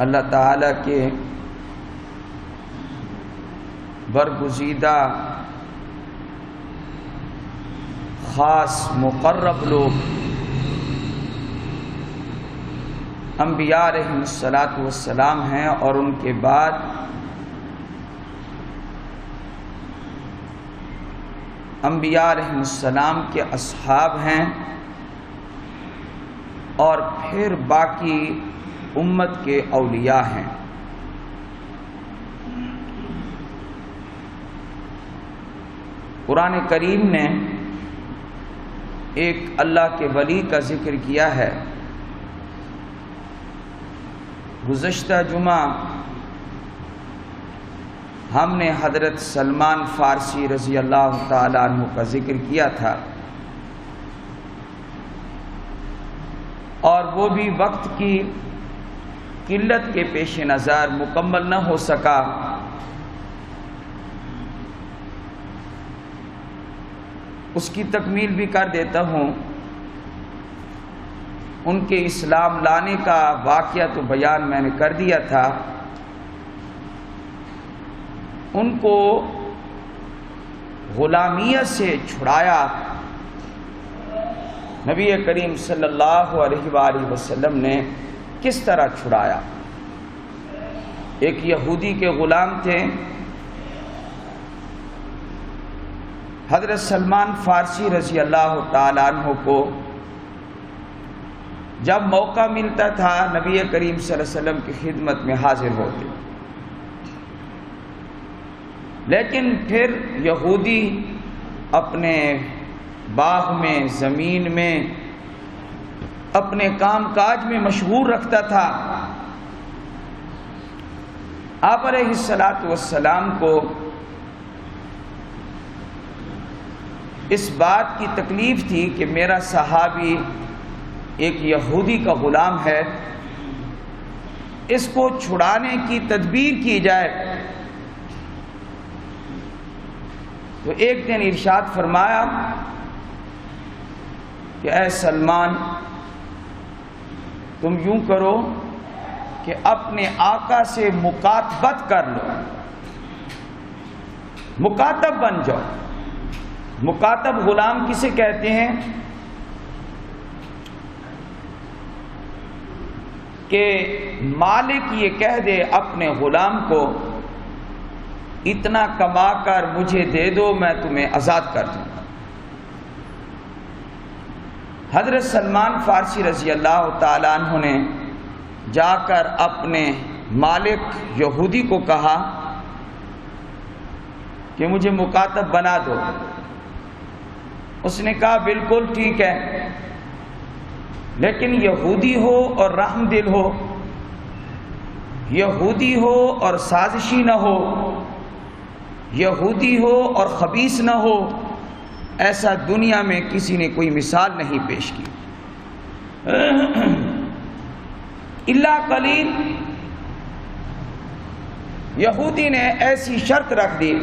اللہ تعالیٰ کے برگزیدہ خاص مقرب لوگ انبیاء علیہم الصلاۃ والسلام ہیں، اور ان کے بعد انبیاء علیہم السلام کے اصحاب ہیں، اور پھر باقی امت کے اولیاء ہیں۔ قرآن کریم نے ایک اللہ کے ولی کا ذکر کیا ہے۔ گزشتہ جمعہ ہم نے حضرت سلمان فارسی رضی اللہ تعالیٰ عنہ کا ذکر کیا تھا، اور وہ بھی وقت کی قلت کے پیش نظر مکمل نہ ہو سکا۔ اس کی تکمیل بھی کر دیتا ہوں۔ ان کے اسلام لانے کا واقعہ تو بیان میں نے کر دیا تھا۔ ان کو غلامیت سے چھڑایا نبی کریم صلی اللہ علیہ وآلہ وسلم نے۔ کس طرح چھڑایا؟ ایک یہودی کے غلام تھے، حضرت سلمان فارسی رضی اللہ تعالیٰ عنہ کو جب موقع ملتا تھا نبی کریم صلی اللہ علیہ وسلم کی خدمت میں حاضر ہوتے، لیکن پھر یہودی اپنے باغ میں، زمین میں، اپنے کام کاج میں مشغول رکھتا تھا۔ آپ علیہ الصلاۃ والسلام کو اس بات کی تکلیف تھی کہ میرا صحابی ایک یہودی کا غلام ہے، اس کو چھڑانے کی تدبیر کی جائے۔ تو ایک دن ارشاد فرمایا کہ اے سلمان، تم یوں کرو کہ اپنے آقا سے مکاتبت کر لو، مکاتب بن جاؤ۔ مکاتب غلام کسے کہتے ہیں؟ کہ مالک یہ کہہ دے اپنے غلام کو اتنا کما کر مجھے دے دو، میں تمہیں آزاد کر دوں۔ حضرت سلمان فارسی رضی اللہ تعالیٰ عنہ نے جا کر اپنے مالک یہودی کو کہا کہ مجھے مکاتب بنا دو۔ اس نے کہا بالکل ٹھیک ہے، لیکن یہودی ہو اور رحم دل ہو، یہودی ہو اور سازشی نہ ہو، یہودی ہو اور خبیث نہ ہو، ایسا دنیا میں کسی نے کوئی مثال نہیں پیش کی۔ الا قلیل، یہودی نے ایسی شرط رکھ دی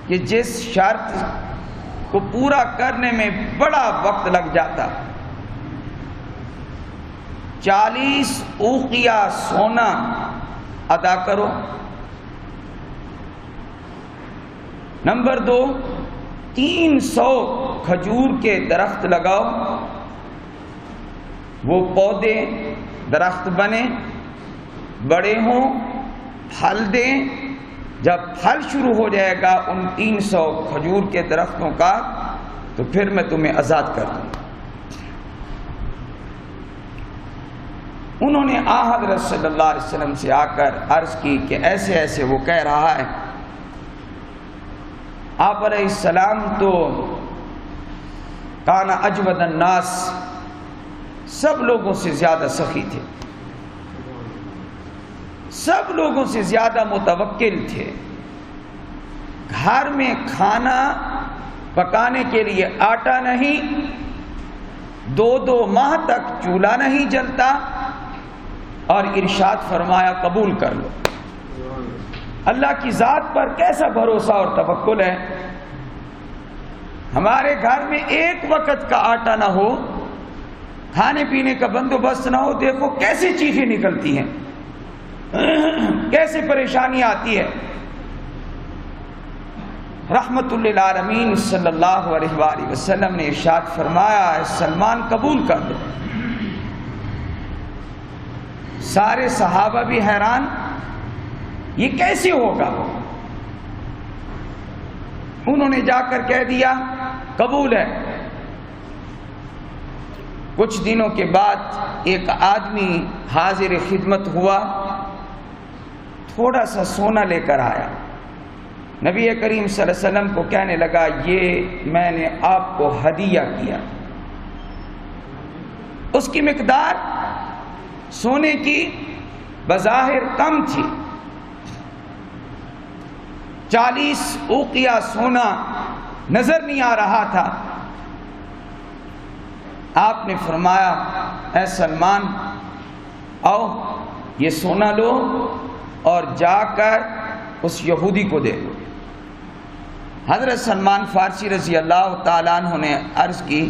کہ جس شرط کو پورا کرنے میں بڑا وقت لگ جاتا۔ 40 اوقیہ سونا ادا کرو۔ نمبر 2، 300 کھجور کے درخت لگاؤ، وہ پودے درخت بنے، بڑے ہوں، پھل دیں۔ جب پھل شروع ہو جائے گا ان 300 کھجور کے درختوں کا، تو پھر میں تمہیں آزاد کر دوں۔ انہوں نے حضرت صلی اللہ علیہ وسلم سے آ کر عرض کی کہ ایسے ایسے وہ کہہ رہا ہے۔ آپ علیہ السلام تو کانا اجود الناس، سب لوگوں سے زیادہ سخی تھے، سب لوگوں سے زیادہ متوکل تھے۔ گھر میں کھانا پکانے کے لیے آٹا نہیں، 2 ماہ تک چولہا نہیں جلتا، اور ارشاد فرمایا قبول کر لو۔ اللہ کی ذات پر کیسا بھروسہ اور توکل ہے۔ ہمارے گھر میں ایک وقت کا آٹا نہ ہو، کھانے پینے کا بندوبست نہ ہو، دیکھو کیسے چیخیں نکلتی ہیں، کیسے پریشانی آتی ہے۔ رحمت للعالمین صلی اللہ علیہ وآلہ وسلم نے ارشاد فرمایا، اے سلمان قبول کر دو۔ سارے صحابہ بھی حیران، یہ کیسے ہوگا؟ انہوں نے جا کر کہہ دیا قبول ہے۔ کچھ دنوں کے بعد ایک آدمی حاضر خدمت ہوا، تھوڑا سا سونا لے کر آیا، نبی کریم صلی اللہ علیہ وسلم کو کہنے لگا یہ میں نے آپ کو ہدیہ کیا۔ اس کی مقدار سونے کی بظاہر کم تھی، 40 اوقیہ سونا نظر نہیں آ رہا تھا۔ آپ نے فرمایا اے سلمان آؤ یہ سونا لو اور جا کر اس یہودی کو دے دو۔ حضرت سلمان فارسی رضی اللہ تعالیٰ عنہ نے عرض کی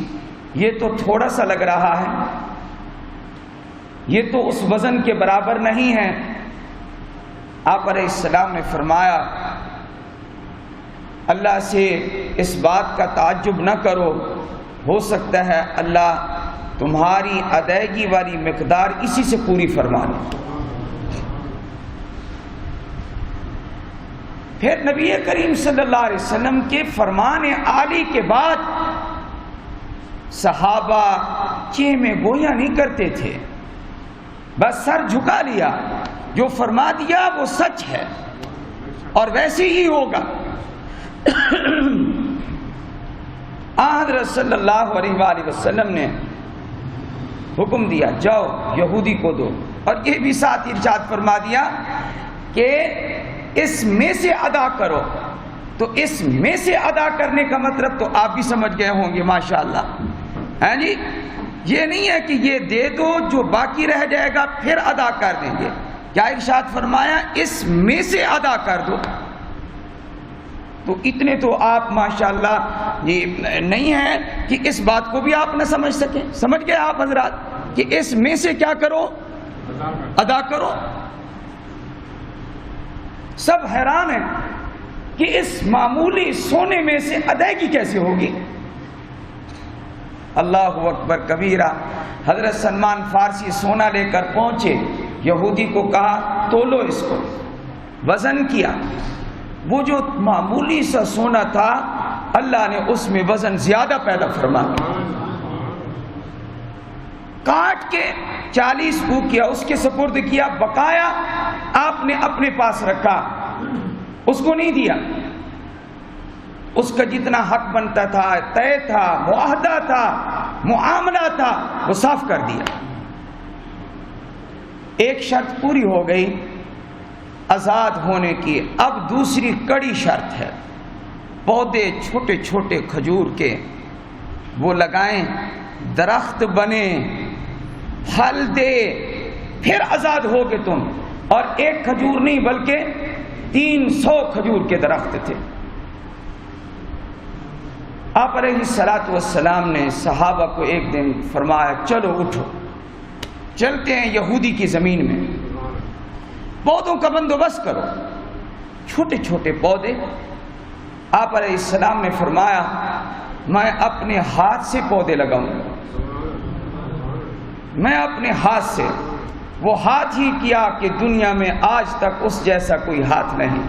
یہ تو تھوڑا سا لگ رہا ہے، یہ تو اس وزن کے برابر نہیں ہے۔ آپ علیہ السلام نے فرمایا اللہ سے اس بات کا تعجب نہ کرو، ہو سکتا ہے اللہ تمہاری ادائیگی والی مقدار اسی سے پوری فرما دے۔ پھر نبی کریم صلی اللہ علیہ وسلم کے فرمان عالی کے بعد صحابہ چہمے گویاں نہیں کرتے تھے، بس سر جھکا لیا، جو فرما دیا وہ سچ ہے اور ویسے ہی ہوگا۔ حضرت صلی اللہ علیہ وآلہ وسلم نے حکم دیا جاؤ یہودی کو دو، اور یہ بھی ساتھ ارشاد فرما دیا کہ اس میں سے ادا کرو۔ تو اس میں سے ادا کرنے کا مطلب تو آپ بھی سمجھ گئے ہوں گے ماشاءاللہ، ہے جی؟ یہ نہیں ہے کہ یہ دے دو جو باقی رہ جائے گا پھر ادا کر دیں گے، کیا ارشاد فرمایا اس میں سے ادا کر دو۔ تو اتنے تو آپ ماشاءاللہ یہ نہیں ہے کہ اس بات کو بھی آپ نہ سمجھ سکیں۔ سمجھ گئے آپ حضرات کہ اس میں سے کیا کرو؟ ادا کرو۔ سب حیران ہیں کہ اس معمولی سونے میں سے ادائیگی کیسے ہوگی۔ اللہ اکبر کبیرہ۔ حضرت سلمان فارسی سونا لے کر پہنچے، یہودی کو کہا تولو اس کو، وزن کیا، وہ جو معمولی سا سونا تھا اللہ نے اس میں وزن زیادہ پیدا فرما دیا، کاٹ کے 40 اوقیہ اس کے سپرد کیا، بقایا آپ نے اپنے پاس رکھا، اس کو نہیں دیا۔ اس کا جتنا حق بنتا تھا، طے تھا، معاہدہ تھا، معاملہ تھا، وہ صاف کر دیا۔ ایک شرط پوری ہو گئی آزاد ہونے کی، اب دوسری کڑی شرط ہے، پودے چھوٹے چھوٹے کھجور کے وہ لگائیں، درخت بنے، پھل دے، پھر آزاد ہوگے تم۔ اور ایک کھجور نہیں بلکہ 300 کھجور کے درخت تھے۔ آپ علیہ الصلوۃ والسلام نے صحابہ کو ایک دن فرمایا چلو اٹھو، چلتے ہیں یہودی کی زمین میں، پودوں کا بندوبست کرو، چھوٹے چھوٹے پودے۔ آپ علیہ السلام نے فرمایا میں اپنے ہاتھ سے پودے لگاؤں گا، میں اپنے ہاتھ سے۔ وہ ہاتھ ہی کیا کہ دنیا میں آج تک اس جیسا کوئی ہاتھ نہیں۔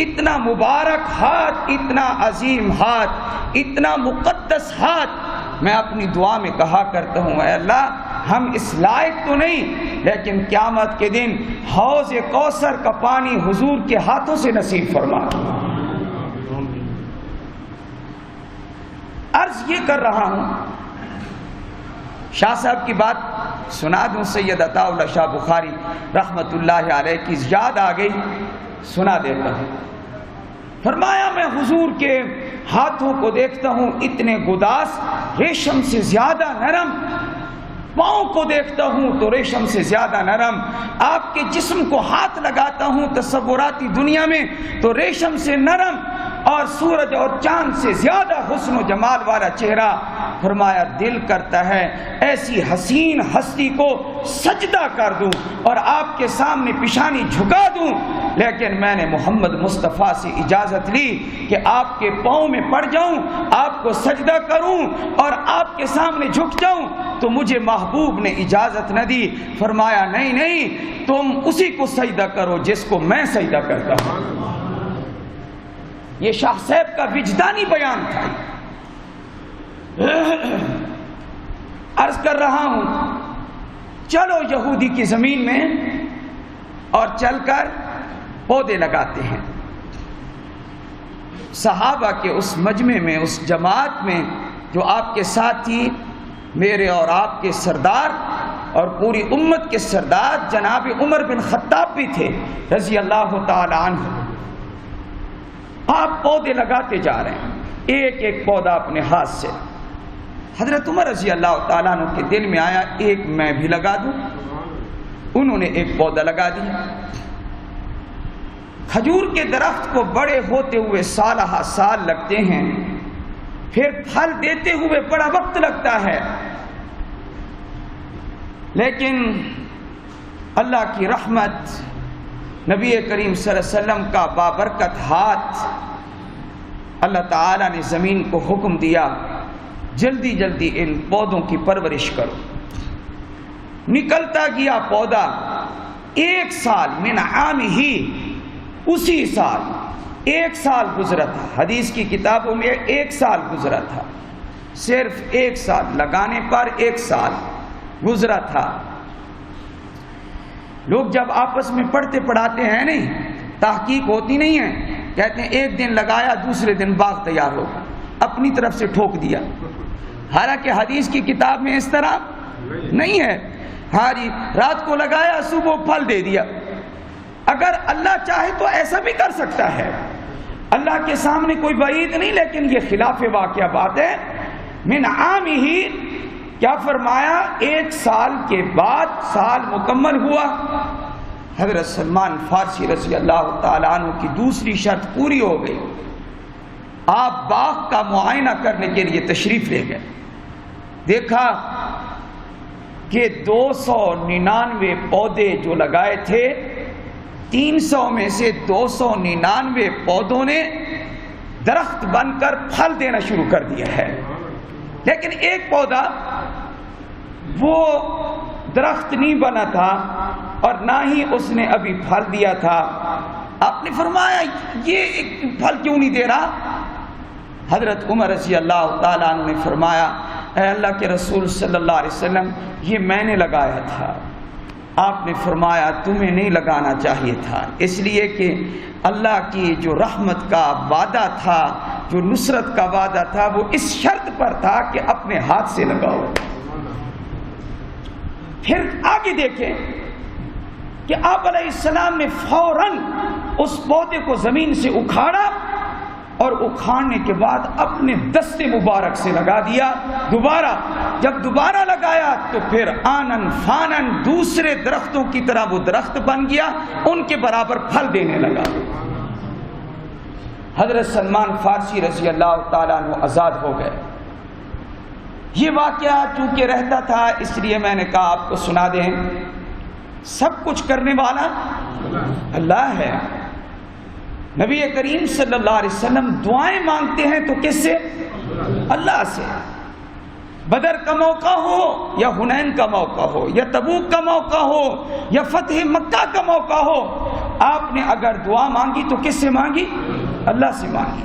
اتنا مبارک ہاتھ، اتنا عظیم ہاتھ، اتنا مقدس ہاتھ۔ میں اپنی دعا میں کہا کرتا ہوں اے اللہ ہم اس لائق تو نہیں، لیکن قیامت کے دن حوض کوثر کا پانی حضور کے ہاتھوں سے نصیب فرما۔ عرض یہ کر رہا ہوں، شاہ صاحب کی بات سنا دوں، سید عطا اللہ شاہ بخاری رحمت اللہ علیہ کی یاد آ گئی، سنا دیتا ہوں۔ فرمایا میں حضور کے ہاتھوں کو دیکھتا ہوں اتنے گداس، ریشم سے زیادہ نرم، پاؤں کو دیکھتا ہوں تو ریشم سے زیادہ نرم، آپ کے جسم کو ہاتھ لگاتا ہوں تصوراتی دنیا میں تو ریشم سے نرم، اور سورج اور چاند سے زیادہ حسن و جمال والا چہرہ۔ فرمایا دل کرتا ہے ایسی حسین ہستی کو سجدہ کر دوں اور آپ کے سامنے پیشانی جھکا دوں، لیکن میں نے محمد مصطفیٰ سے اجازت لی کہ آپ کے پاؤں میں پڑ جاؤں، آپ کو سجدہ کروں اور آپ کے سامنے جھک جاؤں، تو مجھے محبوب نے اجازت نہ دی۔ فرمایا نہیں نہیں، تم اسی کو سجدہ کرو جس کو میں سجدہ کرتا ہوں۔ یہ شاہ صاحب کا وجدانی بیان تھا۔ عرض کر رہا ہوں، چلو یہودی کی زمین میں اور چل کر پودے لگاتے ہیں۔ صحابہ کے اس مجمع میں، اس جماعت میں جو آپ کے ساتھ تھی، میرے اور آپ کے سردار اور پوری امت کے سردار جناب عمر بن خطاب بھی تھے رضی اللہ تعالی عنہ۔ آپ پودے لگاتے جا رہے ہیں، ایک ایک پودا اپنے ہاتھ سے۔ حضرت عمر رضی اللہ تعالیٰ عنہ کے دل میں آیا ایک میں بھی لگا دوں۔ انہوں نے ایک پودا لگا دیا۔ کھجور کے درخت کو بڑے ہوتے ہوئے سالہ سال لگتے ہیں، پھر پھل دیتے ہوئے بڑا وقت لگتا ہے، لیکن اللہ کی رحمت، نبی کریم صلی اللہ علیہ وسلم کا بابرکت ہاتھ، اللہ تعالیٰ نے زمین کو حکم دیا جلدی جلدی ان پودوں کی پرورش کرو۔ نکلتا گیا پودا، ایک سال من عام ہی، اسی سال ایک سال گزرا تھا۔ حدیث کی کتابوں میں ایک سال گزرا تھا، صرف ایک سال لگانے پر ایک سال گزرا تھا۔ لوگ جب آپس میں پڑھتے پڑھاتے ہیں نہیں، تحقیق ہوتی نہیں ہے، کہتے ہیں ایک دن لگایا دوسرے دن باغ تیار ہو، اپنی طرف سے ٹھوک دیا۔ حالانکہ حدیث کی کتاب میں اس طرح نہیں ہے۔ ہاں جی، رات کو لگایا صبح پھل دے دیا۔ اگر اللہ چاہے تو ایسا بھی کر سکتا ہے، اللہ کے سامنے کوئی بعید نہیں، لیکن یہ خلاف واقعہ بات ہے۔ من عام ہی کیا فرمایا؟ ایک سال کے بعد سال مکمل ہوا، حضرت سلمان فارسی رضی اللہ تعالیٰ عنہ کی دوسری شرط پوری ہو گئی۔ آپ باغ کا معائنہ کرنے کے لیے تشریف لے گئے، دیکھا کہ 299 پودے جو لگائے تھے، 300 میں سے 299 پودوں نے درخت بن کر پھل دینا شروع کر دیا ہے، لیکن ایک پودا وہ درخت نہیں بنا تھا اور نہ ہی اس نے ابھی پھل دیا تھا۔ آپ نے فرمایا یہ پھل کیوں نہیں دے رہا؟ حضرت عمر رضی اللہ تعالیٰ عنہ نے فرمایا اے اللہ کے رسول صلی اللہ علیہ وسلم، یہ میں نے لگایا تھا۔ آپ نے فرمایا تمہیں نہیں لگانا چاہیے تھا، اس لیے کہ اللہ کی جو رحمت کا وعدہ تھا، جو نصرت کا وعدہ تھا، وہ اس شرط پر تھا کہ اپنے ہاتھ سے لگاؤ۔ پھر آگے دیکھیں کہ آپ علیہ السلام نے فوراً اس پودے کو زمین سے اکھاڑا اور اکھاڑنے کے بعد اپنے دست مبارک سے لگا دیا دوبارہ۔ جب دوبارہ لگایا تو پھر آنن فانن دوسرے درختوں کی طرح وہ درخت بن گیا، ان کے برابر پھل دینے لگا۔ حضرت سلمان فارسی رضی اللہ تعالیٰ عنہ آزاد ہو گئے۔ یہ واقعہ چونکہ رہتا تھا اس لیے میں نے کہا آپ کو سنا دیں۔ سب کچھ کرنے والا اللہ ہے۔ نبی کریم صلی اللہ علیہ وسلم دعائیں مانگتے ہیں تو کس سے؟ اللہ سے۔ بدر کا موقع ہو یا حنین کا موقع ہو یا تبوک کا موقع ہو یا فتح مکہ کا موقع ہو، آپ نے اگر دعا مانگی تو کس سے مانگی؟ اللہ سے مانگی۔